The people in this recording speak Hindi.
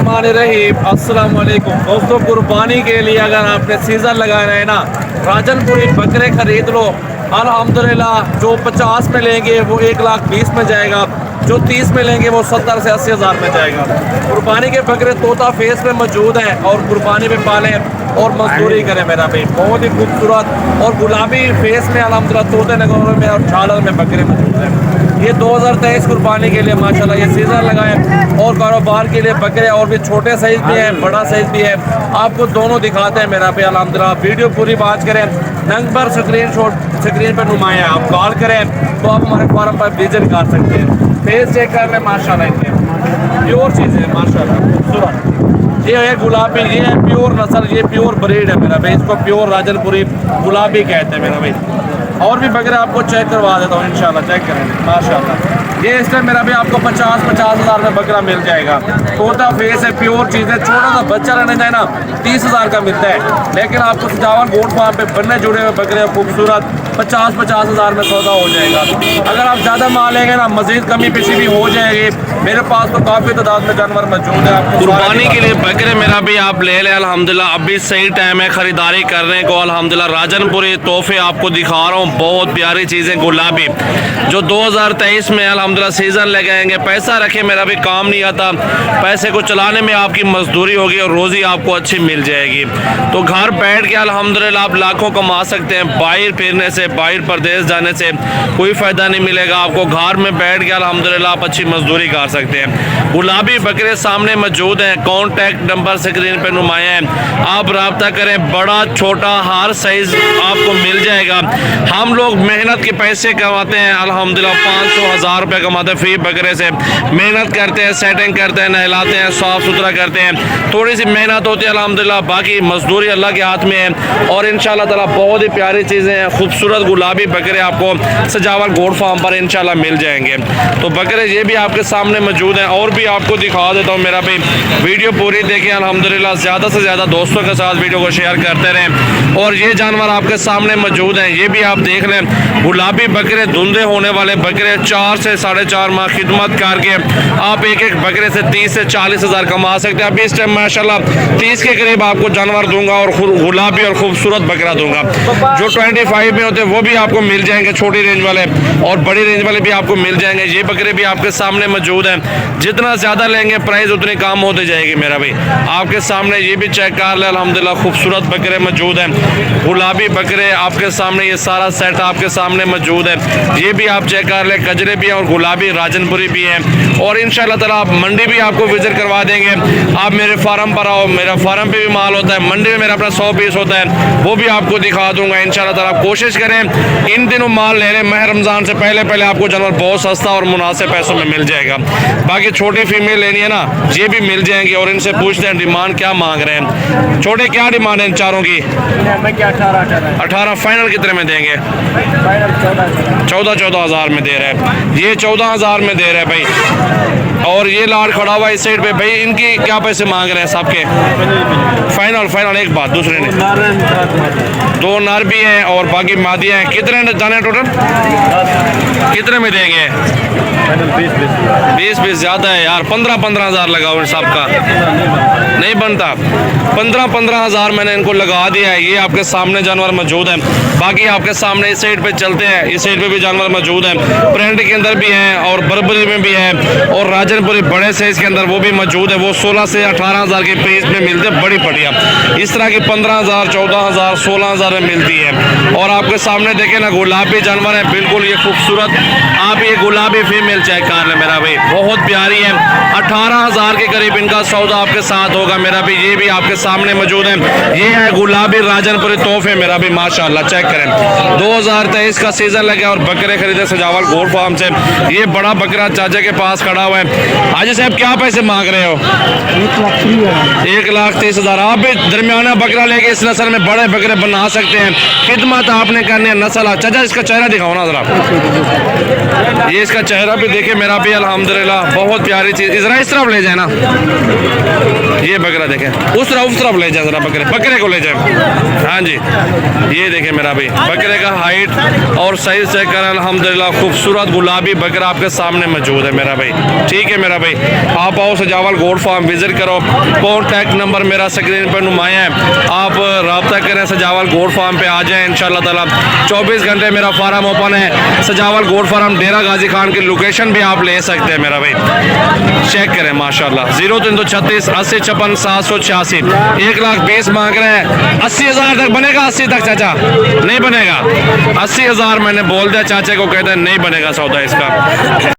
बिस्मिल्लाहिर्रहमानिर्रहीम। अस्सलाम वालेकुम दोस्तों, कुर्बानी के लिए अगर आपने सीज़न लगाना है ना, राजनपुरी बकरे खरीद लो। अल्हम्दुलिल्लाह जो 50 में लेंगे वो 1,20,000 में जाएगा, जो 30 में लेंगे वो 70 से 80 हज़ार में जाएगा। कुर्बानी के बकरे तोता फेस में मौजूद हैं और कुर्बानी में पालें और मजदूरी करें मेरा भाई। बहुत ही खूबसूरत और गुलाबी फेस में अल्हम्दुलिल्लाह तोते नगरों में और झालर में बकरे मौजूद हैं। ये 2023 कुर्बानी के लिए माशाल्लाह ये सीज़न लगाएं और कारोबार के लिए बकरे और भी छोटे साइज़ भी हैं, बड़ा साइज़ भी है। आपको दोनों दिखाते हैं मेरा पे अल्हम्दुलिल्लाह। वीडियो पूरी बात करें, नंबर स्क्रीन पर नुमाया, आप कॉल करें तो आप हमारे फार्म पर विजिट कर सकते हैं। फेस चेक कर रहे हैं माशाल्लाह, इनके प्योर चीज़ें हैं माशाल्लाह खूबसूरत। ये है गुलाबी, ये है प्योर नस्ल, ये प्योर ब्रीड है मेरा भाई। इसको प्योर राजनपुरी गुलाबी कहते हैं मेरा भाई। और भी बकरे आपको चेक करवा देता हूँ इंशाल्लाह, चेक करेंगे माशाल्लाह। ये इस टाइम मेरा भी आपको 50 हज़ार में बकरा मिल जाएगा। तोता फेस है, प्योर चीज़ है। छोटा सा बच्चा रहने जाए ना 30 हज़ार का मिलता है, लेकिन आपको सजावल गोट फार्म पे बनने जुड़े हुए बकरे खूबसूरत 50 हज़ार में सौदा हो जाएगा। अगर आप ज़्यादा माल लेंगे ना मज़ीद कमी पेशी भी हो जाएगी। मेरे पास तो काफ़ी तादाद में जानवर मौजूद है। आपको कुर्बानी के लिए बकरे मेरा भी आप ले लें अल्हम्दुलिल्लाह। अभी सही टाइम है खरीदारी करने को अल्हम्दुलिल्लाह। राजनपुरी तोहफे आपको दिखा रहा हूँ, बहुत प्यारी चीज़ें गुलाबी जो 2023 में अल्हम्दुलिल्लाह सीज़न लगाएंगे। पैसा रखे मेरा भी काम नहीं आता, पैसे को चलाने में आपकी मजदूरी होगी और रोज़ी आपको अच्छी मिल जाएगी। तो घर बैठ के अल्हम्दुलिल्लाह आप लाखों कमा सकते हैं। बाहर फिरने से, बाहर प्रदेश जाने से कोई फ़ायदा नहीं मिलेगा आपको। घर में बैठ के अल्हम्दुलिल्लाह आप अच्छी मजदूरी कर सकते हैं। गुलाबी बकरे सामने मौजूद हैं, कॉन्टैक्ट नंबर स्क्रीन पर नुमाया है, आप रब्ता करें। बड़ा छोटा हर साइज़ आपको मिल जाएगा। हम लोग मेहनत के पैसे कमाते हैं अल्हम्दुलिल्लाह, 500-1000 रुपये कमाते हैं फ्री बकरे से। मेहनत करते हैं, सेटिंग करते हैं, नहलाते हैं, साफ़ सुथरा करते हैं। थोड़ी सी मेहनत होती है अल्हम्दुलिल्लाह, बाकी मजदूरी अल्लाह के हाथ में है। और इंशाल्लाह ताला बहुत ही प्यारी चीज़ें हैं, खूबसूरत गुलाबी बकरे आपको सजावल गोट फार्म पर इंशाल्लाह मिल जाएंगे। तो बकरे ये भी आपके सामने मौजूद हैं और भी आपको दिखा देता हूँ मेरा भाई। वीडियो पूरी देखें अल्हम्दुलिल्लाह, ज़्यादा से ज़्यादा दोस्तों के साथ वीडियो को शेयर करते रहें। और ये जानवर आपके सामने मौजूद हैं, ये भी आप देख लें। गुलाबी बकरे, धुंधे होने वाले बकरे, 4 से 4.5 माह खिदमत करके आप एक बकरे से 30 से 40 हज़ार कमा सकते हैं। अभी इस टाइम माशाल्लाह 30 के करीब आपको जानवर दूंगा और गुलाबी और खूबसूरत बकरा दूंगा। जो 25 में होते हैं वो भी आपको मिल जाएंगे, छोटी रेंज वाले, और बड़ी रेंज वाले भी आपको मिल जाएंगे। ये बकरे भी आपके सामने मौजूद हैं। जितना ज़्यादा लेंगे प्राइस उतनी कम होते जाएगी मेरा भाई। आपके सामने ये भी चेक कर ले अल्हम्दुलिल्लाह, खूबसूरत बकरे मौजूद हैं। गुलाबी बकरे आपके सामने, ये सारा सेट आपके सामने मौजूद है। ये भी आप चेक कर ले, कजरे भी हैं और गुलाबी राजनपुरी भी हैं। और इंशाल्लाह ताला आप मंडी भी आपको विजिट करवा देंगे। आप मेरे फार्म पर आओ, मेरा फार्म पे भी माल होता है, मंडी में मेरा अपना 100 पीस होता है, वो भी आपको दिखा दूंगा इंशाल्लाह ताला। आप कोशिश करें इन दिनों माल ले लें, माह रमज़ान से पहले आपको जानवर बहुत सस्ता और मुनासिब पैसों में मिल जाएगा। बाकी छोटी फीमेल लेनी है ना, ये भी मिल जाएंगे। और इनसे पूछते हैं डिमांड क्या मांग रहे हैं। छोटे क्या डिमांड है इन चारों की? 18 फाइनल कितने में देंगे? 14 हज़ार में दे रहे हैं। ये 14 हज़ार में दे रहे हैं भाई। और ये लाड खड़ा हुआ इस साइड पे भाई, इनकी क्या पैसे मांग रहे हैं सबके? फाइनल एक बात, दूसरे ने 2 नर भी हैं और बाकी मादियाँ हैं। कितने जाने टोटल? कितने में देंगे? 20 ज़्यादा है यार, 15 हज़ार लगाओ सबका, नहीं बनता। 15 हज़ार मैंने इनको लगा दिया है। ये आपके सामने जानवर मौजूद हैं। बाकी आपके सामने इस साइड पे चलते हैं, इस साइड पे भी जानवर मौजूद हैं। प्रिंट के अंदर भी हैं और बर्बरी में भी हैं और राजनपुरी बड़े साइज़ के अंदर वो भी मौजूद है। वो 16 से 18 हज़ार के प्राइस में मिलते हैं, बड़ी बढ़िया। इस तरह की 15 हज़ार, 14 हज़ार, 16 हज़ार में मिलती है। और आपके सामने देखें ना, गुलाबी जानवर है बिल्कुल ये खूबसूरत। आप ये गुलाबी फीमेल चेक कर लें मेरा भाई, बहुत प्यारी है। 18 हज़ार के करीब इनका सौदा आपके साथ होगा मेरा भी। ये भी आपके सामने मौजूद है। ये है गुलाबी राजनपुरी तोहफे मेरा भी माशाल्लाह, चेक करें। 2023 का सीज़न लगे और बकरे खरीदे सजावल गोट फार्म से। ये बड़ा बकरा चाचा के पास खड़ा हुआ है। हाजी साहब क्या पैसे मांग रहे हो? 1,30,000। आप भी दरमियाना बकरा लेके इस नस्ल में बड़े बकरे बना सकते हैं। खिदमत आपने करनी है नस्ल। चाचा इसका चेहरा दिखाओ ना जरा, ये इसका चेहरा भी देखे मेरा भी अल्हम्दुलिल्लाह, बहुत प्यारी चीज़। इस तरफ ले जाए ना, ये बकरा देखें, उस तरफ ले जाए जरा, बकरे को ले जाए। हाँ जी, ये देखें मेरा भाई, बकरे का हाइट और साइज चेक कर अल्हम्दुलिल्लाह, खूबसूरत गुलाबी बकरा आपके सामने मौजूद है मेरा भाई। ठीक ठीक है मेरा भाई, आप आओ सजावल गोट फार्म विजिट करो। कॉन्टैक्ट नंबर मेरा स्क्रीन पर नुमाया है, आप रब्ता करें, सजावल गोट फार्म पे आ जाएं इंशाल्लाह ताला। 24 घंटे मेरा फार्म ओपन है। सजावल गोट फार्म डेरा गाजी खान की लोकेशन भी आप ले सकते हैं मेरा भाई, चेक करें माशाल्लाह। 0336 80 56 786। 1,20,000 मांग रहे हैं, 80,000 तक बनेगा? 80 तक चाचा नहीं बनेगा? 80,000 मैंने बोल दिया चाचा को, कहते हैं नहीं बनेगा सौदा इसका।